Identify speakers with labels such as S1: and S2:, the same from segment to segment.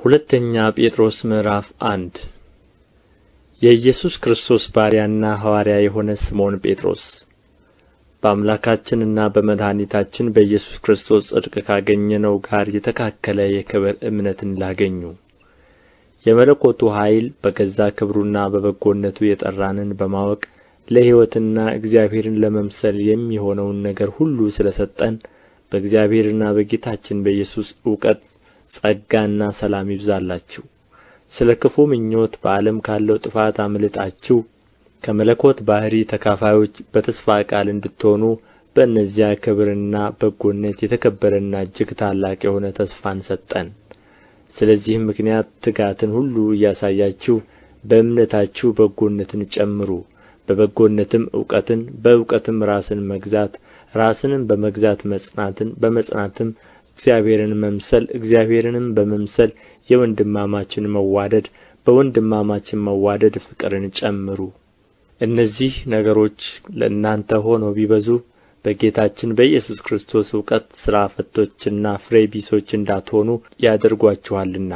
S1: ሁለተኛ ጴጥሮስ ምዕራፍ 1 የኢየሱስ ክርስቶስ ባሪያና ሐዋርያ የሆነ ስምዖን ጴጥሮስ በአምላካችንና በመድኃኒታችን በኢየሱስ ክርስቶስ ጽድቅ ካገኘነው ጋር የተካከለ የክብር እምነትን ላገኙ የመለኮቱ ኃይል በገዛ ክብሩና በበጎነቱ የጠራንን በማወቅ ለሕይወትና እግዚአብሔርን ለመምሰል የሚሆነውን ነገር ሁሉ ስለ ሰጠን በእግዚአብሔርና በጌታችን በኢየሱስ እውቀት ጸጋና ሰላም ይብዛላችሁ። ስለ ክፉ ምኞት በዓለም ካለው ጥፋት አምልጣችሁ ከመለኮት ባሕሪ ተካፋዮች በተስፋ ቃል እንድትሆኑ በእነዚያ ክብርና በጎነት የተከበረና እጅግ ታላቅ የሆነ ተስፋን ሰጠን። ስለዚህም ምክንያት ትጋትን ሁሉ እያሳያችሁ በእምነታችሁ በጎነትን ጨምሩ፣ በበጎነትም እውቀትን፣ በእውቀትም ራስን መግዛት፣ ራስንም በመግዛት መጽናትን፣ በመጽናትም እግዚአብሔርን መምሰል፣ እግዚአብሔርንም በመምሰል የወንድማማችን መዋደድ፣ በወንድማማችን መዋደድ ፍቅርን ጨምሩ። እነዚህ ነገሮች ለእናንተ ሆነው ቢበዙ በጌታችን በኢየሱስ ክርስቶስ እውቀት ሥራ ፈቶችና ፍሬ ቢሶች እንዳትሆኑ ያደርጓችኋልና።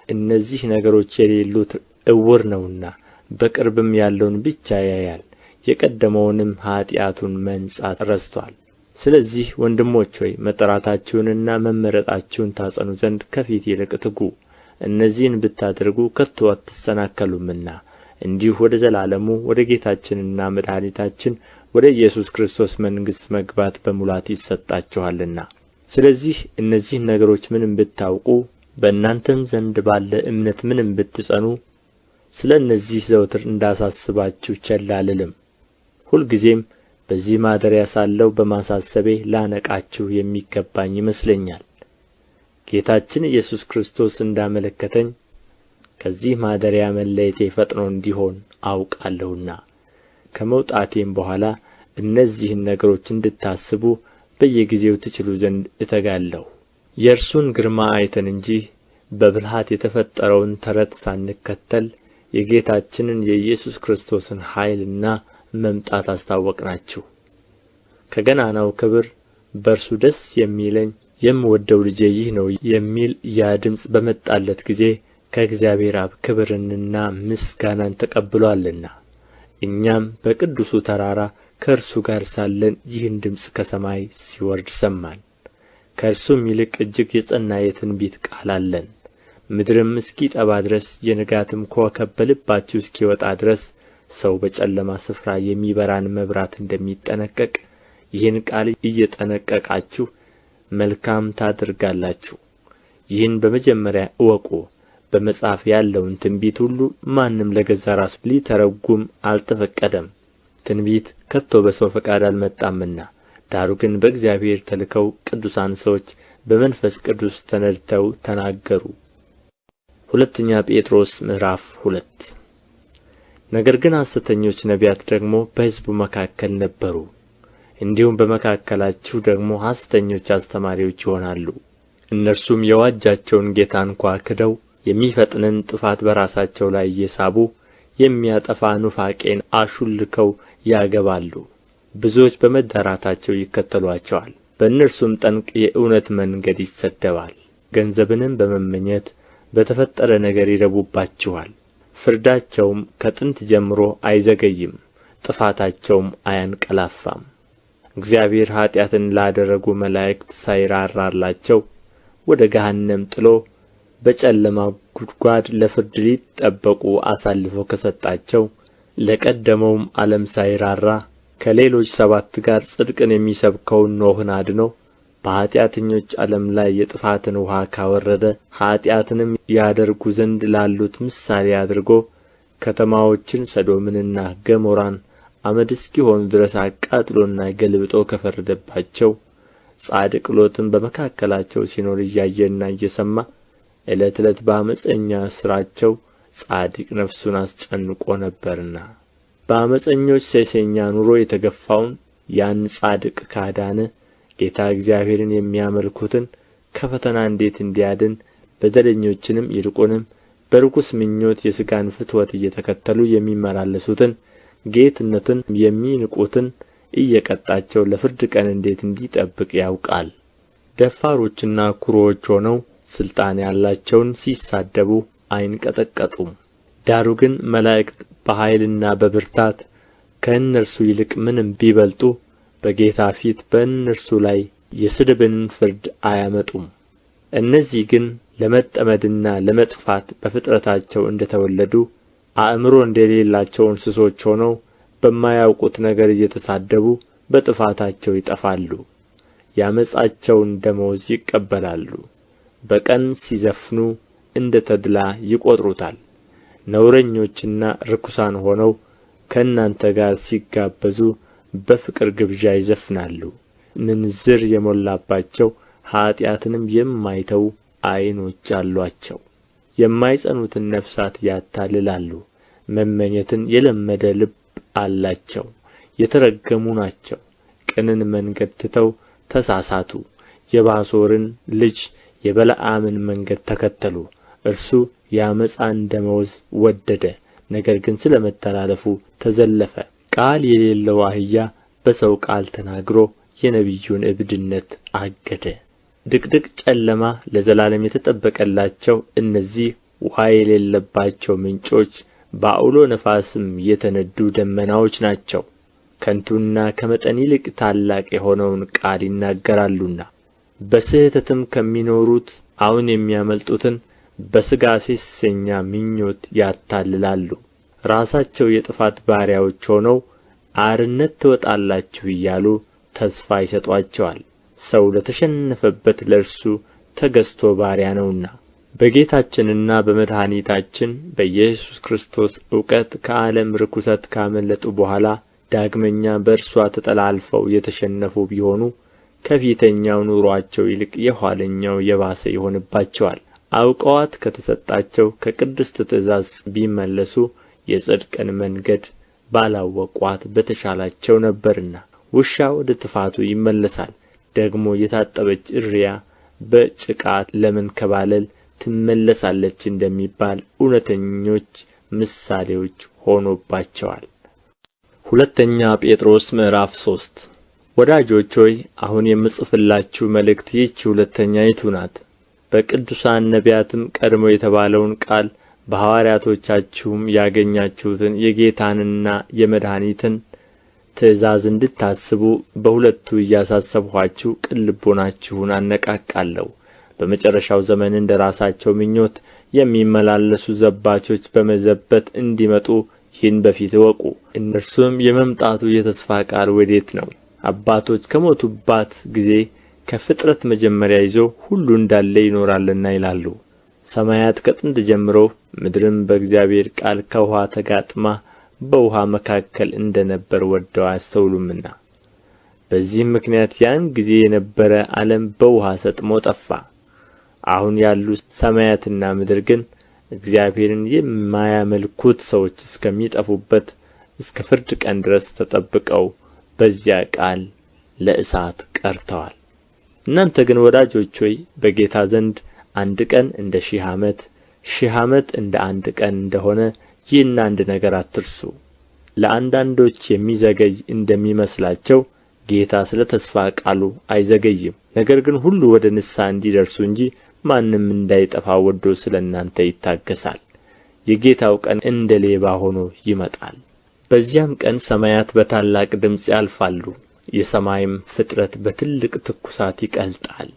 S1: እነዚህ ነገሮች የሌሉት ዕውር ነውና በቅርብም ያለውን ብቻ ያያል፣ የቀደመውንም ኃጢአቱን መንጻት ረስቶአል። ስለዚህ ወንድሞች ሆይ መጠራታችሁንና መመረጣችሁን ታጸኑ ዘንድ ከፊት ይልቅ ትጉ። እነዚህን ብታደርጉ ከቶ አትሰናከሉምና እንዲሁ ወደ ዘላለሙ ወደ ጌታችንና መድኃኒታችን ወደ ኢየሱስ ክርስቶስ መንግሥት መግባት በሙላት ይሰጣችኋልና። ስለዚህ እነዚህን ነገሮች ምንም ብታውቁ በእናንተም ዘንድ ባለ እምነት ምንም ብትጸኑ ስለ እነዚህ ዘወትር እንዳሳስባችሁ ቸል አልልም። ሁልጊዜም በዚህ ማደሪያ ሳለሁ በማሳሰቤ ላነቃችሁ የሚገባኝ ይመስለኛል። ጌታችን ኢየሱስ ክርስቶስ እንዳመለከተኝ ከዚህ ማደሪያ መለየቴ ፈጥኖ እንዲሆን አውቃለሁና ከመውጣቴም በኋላ እነዚህን ነገሮች እንድታስቡ በየጊዜው ትችሉ ዘንድ እተጋለሁ። የእርሱን ግርማ አይተን እንጂ በብልሃት የተፈጠረውን ተረት ሳንከተል የጌታችንን የኢየሱስ ክርስቶስን ኃይልና መምጣት አስታወቅናችሁ። ከገናናው ክብር በእርሱ ደስ የሚለኝ የምወደው ልጄ ይህ ነው የሚል ያ ድምፅ በመጣለት ጊዜ ከእግዚአብሔር አብ ክብርንና ምስጋናን ተቀብሎአልና እኛም በቅዱሱ ተራራ ከእርሱ ጋር ሳለን ይህን ድምፅ ከሰማይ ሲወርድ ሰማን። ከእርሱም ይልቅ እጅግ የጸና የትንቢት ቃል አለን። ምድርም እስኪጠባ ድረስ የንጋትም ኮከብ በልባችሁ እስኪወጣ ድረስ ሰው በጨለማ ስፍራ የሚበራን መብራት እንደሚጠነቀቅ ይህን ቃል እየጠነቀቃችሁ መልካም ታደርጋላችሁ። ይህን በመጀመሪያ እወቁ። በመጽሐፍ ያለውን ትንቢት ሁሉ ማንም ለገዛ ራሱ ሊተረጉም አልተፈቀደም። ትንቢት ከቶ በሰው ፈቃድ አልመጣምና፣ ዳሩ ግን በእግዚአብሔር ተልከው ቅዱሳን ሰዎች በመንፈስ ቅዱስ ተነድተው ተናገሩ። ሁለተኛ ጴጥሮስ ምዕራፍ 2 ነገር ግን ሐሰተኞች ነቢያት ደግሞ በሕዝቡ መካከል ነበሩ፣ እንዲሁም በመካከላችሁ ደግሞ ሐሰተኞች አስተማሪዎች ይሆናሉ። እነርሱም የዋጃቸውን ጌታ እንኳ ክደው የሚፈጥንን ጥፋት በራሳቸው ላይ እየሳቡ የሚያጠፋ ኑፋቄን አሹልከው ያገባሉ። ብዙዎች በመዳራታቸው ይከተሏቸዋል። በእነርሱም ጠንቅ የእውነት መንገድ ይሰደባል። ገንዘብንም በመመኘት በተፈጠረ ነገር ይረቡባችኋል። ፍርዳቸውም ከጥንት ጀምሮ አይዘገይም፣ ጥፋታቸውም አያንቀላፋም። እግዚአብሔር ኃጢአትን ላደረጉ መላእክት ሳይራራላቸው ወደ ገሃነም ጥሎ በጨለማ ጉድጓድ ለፍርድ ሊጠበቁ አሳልፎ ከሰጣቸው ለቀደመውም ዓለም ሳይራራ ከሌሎች 7 ጋር ጽድቅን የሚሰብከውን ኖኅን አድኖ በኃጢአተኞች ዓለም ላይ የጥፋትን ውኃ ካወረደ ኃጢአትንም ያደርጉ ዘንድ ላሉት ምሳሌ አድርጎ ከተማዎችን ሰዶምንና ገሞራን አመድ እስኪሆኑ ድረስ አቃጥሎና ገልብጦ ከፈረደባቸው ጻድቅ ሎጥም በመካከላቸው ሲኖር እያየና እየሰማ ዕለት ዕለት በዓመፀኛ ሥራቸው ጻድቅ ነፍሱን አስጨንቆ ነበርና በዓመፀኞች ሴሰኛ ኑሮ የተገፋውን ያን ጻድቅ ካዳነ ጌታ እግዚአብሔርን የሚያመልኩትን ከፈተና እንዴት እንዲያድን በደለኞችንም ይልቁንም በርኩስ ምኞት የሥጋን ፍትወት እየተከተሉ የሚመላለሱትን ጌትነትን የሚንቁትን እየቀጣቸው ለፍርድ ቀን እንዴት እንዲጠብቅ ያውቃል። ደፋሮችና ኵሩዎች ሆነው ሥልጣን ያላቸውን ሲሳደቡ አይንቀጠቀጡም። ዳሩ ግን መላእክት በኃይልና በብርታት ከእነርሱ ይልቅ ምንም ቢበልጡ በጌታ ፊት በእነርሱ ላይ የስድብን ፍርድ አያመጡም። እነዚህ ግን ለመጠመድና ለመጥፋት በፍጥረታቸው እንደ ተወለዱ አእምሮ እንደሌላቸው እንስሶች ሆነው በማያውቁት ነገር እየተሳደቡ በጥፋታቸው ይጠፋሉ። የዓመፃቸውን ደመወዝ ይቀበላሉ። በቀን ሲዘፍኑ እንደ ተድላ ይቈጥሩታል። ነውረኞችና ርኩሳን ሆነው ከእናንተ ጋር ሲጋበዙ በፍቅር ግብዣ ይዘፍናሉ። ምንዝር የሞላባቸው ኀጢአትንም የማይተዉ ዓይኖች አሉአቸው። የማይጸኑትን ነፍሳት ያታልላሉ። መመኘትን የለመደ ልብ አላቸው። የተረገሙ ናቸው። ቅንን መንገድ ትተው ተሳሳቱ። የባሶርን ልጅ የበለዓምን መንገድ ተከተሉ። እርሱ የዓመፃን ደመወዝ ወደደ፣ ነገር ግን ስለ መተላለፉ ተዘለፈ። ቃል የሌለው አህያ በሰው ቃል ተናግሮ የነቢዩን እብድነት አገደ። ድቅድቅ ጨለማ ለዘላለም የተጠበቀላቸው እነዚህ ውኃ የሌለባቸው ምንጮች በዐውሎ ነፋስም የተነዱ ደመናዎች ናቸው። ከንቱና ከመጠን ይልቅ ታላቅ የሆነውን ቃል ይናገራሉና በስሕተትም ከሚኖሩት አሁን የሚያመልጡትን በሥጋ ሴሰኛ ምኞት ያታልላሉ። ራሳቸው የጥፋት ባሪያዎች ሆነው አርነት ትወጣላችሁ እያሉ ተስፋ ይሰጡአቸዋል። ሰው ለተሸነፈበት ለእርሱ ተገዝቶ ባሪያ ነውና። በጌታችንና በመድኃኒታችን በኢየሱስ ክርስቶስ እውቀት ከዓለም ርኵሰት ካመለጡ በኋላ ዳግመኛ በእርሷ ተጠላልፈው የተሸነፉ ቢሆኑ ከፊተኛው ኑሮአቸው ይልቅ የኋለኛው የባሰ ይሆንባቸዋል። አውቀዋት ከተሰጣቸው ከቅድስት ትእዛዝ ቢመለሱ የጽድቅን መንገድ ባላወቋት በተሻላቸው ነበርና። ውሻ ወደ ትፋቱ ይመለሳል፣ ደግሞ የታጠበች እርያ በጭቃ ለመንከባለል ትመለሳለች እንደሚባል እውነተኞች ምሳሌዎች ሆኖባቸዋል። ሁለተኛ ጴጥሮስ ምዕራፍ 3 ወዳጆች ሆይ አሁን የምጽፍላችሁ መልእክት ይህች ሁለተኛይቱ ናት። በቅዱሳን ነቢያትም ቀድሞ የተባለውን ቃል በሐዋርያቶቻችሁም ያገኛችሁትን የጌታንና የመድኃኒትን ትእዛዝ እንድታስቡ በሁለቱ እያሳሰብኋችሁ ቅን ልቦናችሁን አነቃቃለሁ። በመጨረሻው ዘመን እንደ ራሳቸው ምኞት የሚመላለሱ ዘባቾች በመዘበት እንዲመጡ ይህን በፊት እወቁ። እነርሱም የመምጣቱ የተስፋ ቃል ወዴት ነው? አባቶች ከሞቱባት ጊዜ ከፍጥረት መጀመሪያ ይዞ ሁሉ እንዳለ ይኖራልና ይላሉ። ሰማያት ከጥንት ጀምሮ ምድርም በእግዚአብሔር ቃል ከውኃ ተጋጥማ በውኃ መካከል እንደ ነበር ወደው አያስተውሉምና። በዚህም ምክንያት ያን ጊዜ የነበረ ዓለም በውኃ ሰጥሞ ጠፋ። አሁን ያሉ ሰማያትና ምድር ግን እግዚአብሔርን የማያመልኩት ሰዎች እስከሚጠፉበት እስከ ፍርድ ቀን ድረስ ተጠብቀው በዚያ ቃል ለእሳት ቀርተዋል። እናንተ ግን ወዳጆች ሆይ በጌታ ዘንድ አንድ ቀን እንደ 1000 ዓመት፣ 1000 ዓመት እንደ አንድ ቀን እንደሆነ ይህን አንድ ነገር አትርሱ። ለአንዳንዶች የሚዘገይ እንደሚመስላቸው ጌታ ስለ ተስፋ ቃሉ አይዘገይም፣ ነገር ግን ሁሉ ወደ ንስሐ እንዲደርሱ እንጂ ማንም እንዳይጠፋ ወዶ ስለ እናንተ ይታገሣል። የጌታው ቀን እንደ ሌባ ሆኖ ይመጣል። በዚያም ቀን ሰማያት በታላቅ ድምፅ ያልፋሉ፣ የሰማይም ፍጥረት በትልቅ ትኩሳት ይቀልጣል፣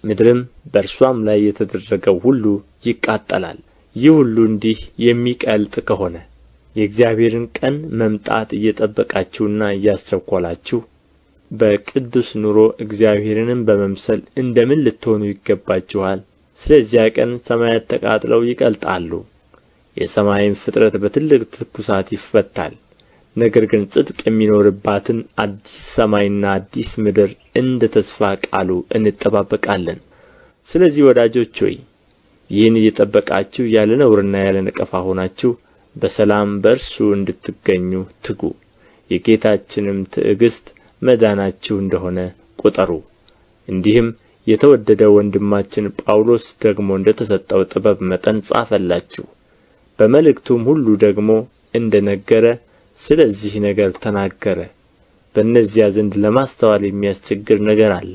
S1: ምድርም በእርሷም ላይ የተደረገው ሁሉ ይቃጠላል። ይህ ሁሉ እንዲህ የሚቀልጥ ከሆነ የእግዚአብሔርን ቀን መምጣት እየጠበቃችሁና እያስቸኰላችሁ በቅዱስ ኑሮ እግዚአብሔርንም በመምሰል እንደምን ልትሆኑ ይገባችኋል? ስለዚያ ቀን ሰማያት ተቃጥለው ይቀልጣሉ፣ የሰማይም ፍጥረት በትልቅ ትኩሳት ይፈታል። ነገር ግን ጽድቅ የሚኖርባትን አዲስ ሰማይና አዲስ ምድር እንደ ተስፋ ቃሉ እንጠባበቃለን። ስለዚህ ወዳጆች ሆይ ይህን እየጠበቃችሁ ያለ ነውርና ያለ ነቀፋ ሆናችሁ በሰላም በእርሱ እንድትገኙ ትጉ። የጌታችንም ትዕግሥት መዳናችሁ እንደሆነ ቁጠሩ። እንዲህም የተወደደ ወንድማችን ጳውሎስ ደግሞ እንደ ተሰጠው ጥበብ መጠን ጻፈላችሁ። በመልእክቱም ሁሉ ደግሞ እንደ ነገረ ስለዚህ ነገር ተናገረ። በእነዚያ ዘንድ ለማስተዋል የሚያስቸግር ነገር አለ።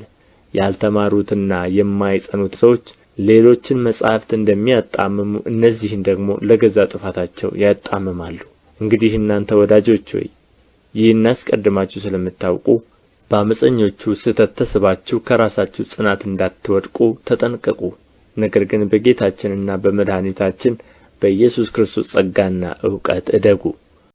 S1: ያልተማሩትና የማይጸኑት ሰዎች ሌሎችን መጻሕፍት እንደሚያጣምሙ እነዚህን ደግሞ ለገዛ ጥፋታቸው ያጣምማሉ። እንግዲህ እናንተ ወዳጆች ሆይ ይህን አስቀድማችሁ ስለምታውቁ በዓመፀኞቹ ስሕተት ተስባችሁ ከራሳችሁ ጽናት እንዳትወድቁ ተጠንቀቁ። ነገር ግን በጌታችንና በመድኃኒታችን በኢየሱስ ክርስቶስ ጸጋና እውቀት እደጉ።